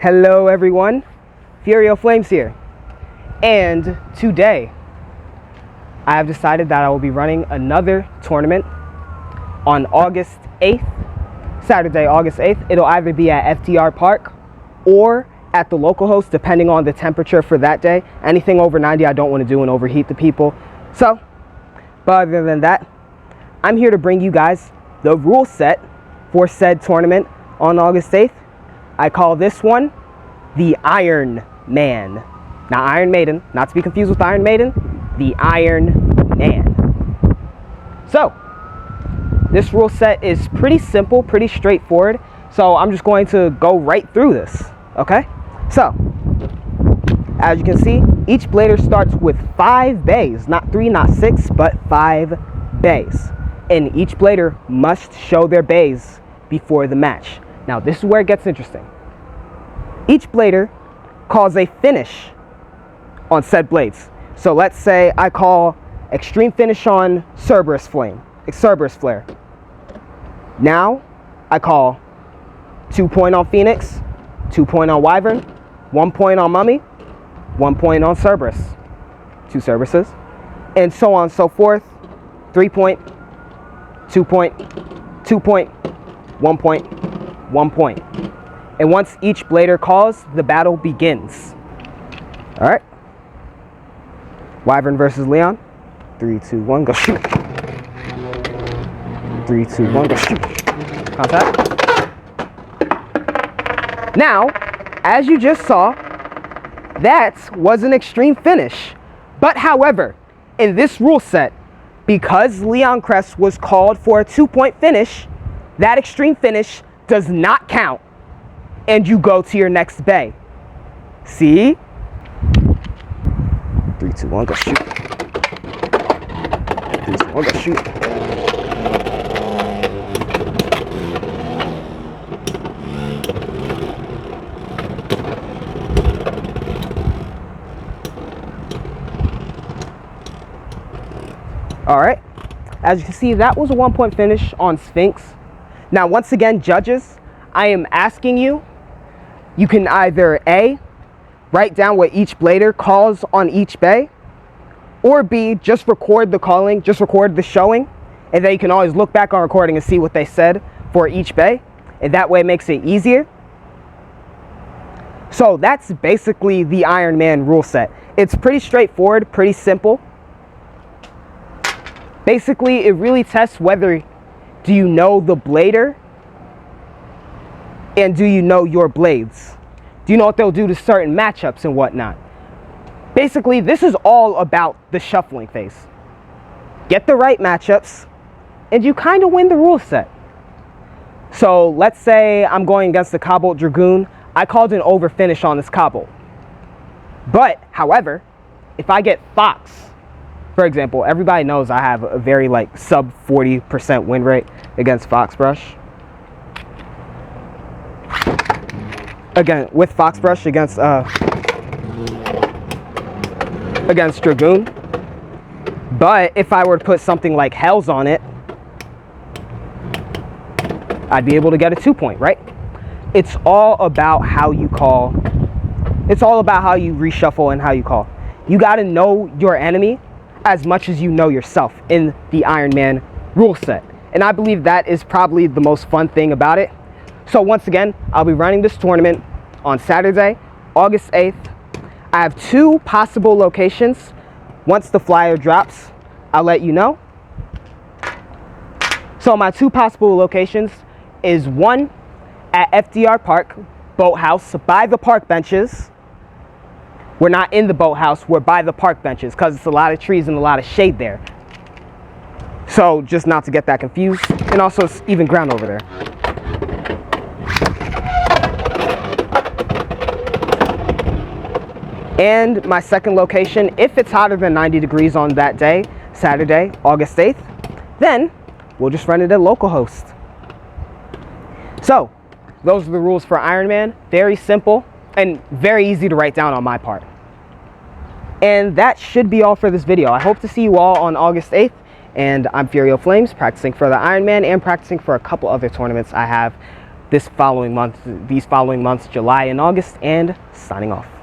Hello everyone, Furio Flames here, and today I have decided that I will be running another tournament on August 8th, Saturday, August 8th. It'll either be at FTR Park or at the Localhost, depending on the temperature for that day. Anything over 90 I don't want to do and overheat the people. So, but other than that, I'm here to bring you guys the rule set for said tournament on August 8th. I call this one the Iron Man. Not Iron Maiden, not to be confused with Iron Maiden, the Iron Man. So, this rule set is pretty simple, pretty straightforward. So I'm just going to go right through this, okay? So, as you can see, each blader starts with 5 bays. Not 3, not 6, but 5 bays. And each blader must show their bays before the match. Now, this is where it gets interesting. Each blader calls a finish on said blades. So let's say I call extreme finish on Cerberus Flare. Now I call 2 point on Phoenix, 2 point on Wyvern, 1 point on Mummy, 1 point on Cerberus, 2 Cerberuses, and so on and so forth. 3 point, 2 point, 2 point, 1 point, 1 point. And once each blader calls, the battle begins. Alright. Wyvern versus Leon. 3, 2, 1, go shoot. 3, 2, 1, go shoot. Contact. Now, as you just saw, that was an extreme finish. But however, in this rule set, because Leon Crest was called for a 2-point finish, that extreme finish does not count. And you go to your next bay. See? 3, 2, 1, go shoot. 3, 2, 1, go shoot. Alright. As you can see, that was a 1-point finish on Sphinx. Now, once again, judges, I am asking you, you can either A, write down what each blader calls on each bay, or B, just record the calling, just record the showing, and then you can always look back on recording and see what they said for each bay, and that way it makes it easier. So that's basically the Iron Man rule set. It's pretty straightforward, pretty simple. Basically, it really tests whether do you know the blader and do you know your blades? Do you know what they'll do to certain matchups and whatnot? Basically, this is all about the shuffling phase. Get the right matchups, and you kind of win the rule set. So let's say I'm going against the Cobalt Dragoon. I called an over finish on this Cobalt. But, however, if I get Fox, for example, everybody knows I have a very sub 40% win rate against Fox Brush. Again, with Fox Brush against Dragoon. But if I were to put something like Hells on it, I'd be able to get a 2-point, right? It's all about how you call. It's all about how you reshuffle and how you call. You got to know your enemy as much as you know yourself in the Iron Man rule set. And I believe that is probably the most fun thing about it. So once again, I'll be running this tournament on Saturday, August 8th. I have 2 possible locations. Once the flyer drops, I'll let you know. So my 2 possible locations is 1 at FDR Park, Boathouse, by the park benches. We're not in the boathouse, we're by the park benches because it's a lot of trees and a lot of shade there. So just not to get that confused. And also it's even ground over there. And my second location, if it's hotter than 90 degrees on that day, Saturday, August 8th, then we'll just run it at Localhost. So, those are the rules for Iron Man. Very simple and very easy to write down on my part. And that should be all for this video. I hope to see you all on August 8th. And I'm Furio Flames, practicing for the Iron Man and practicing for a couple other tournaments I have these following months, July and August, and signing off.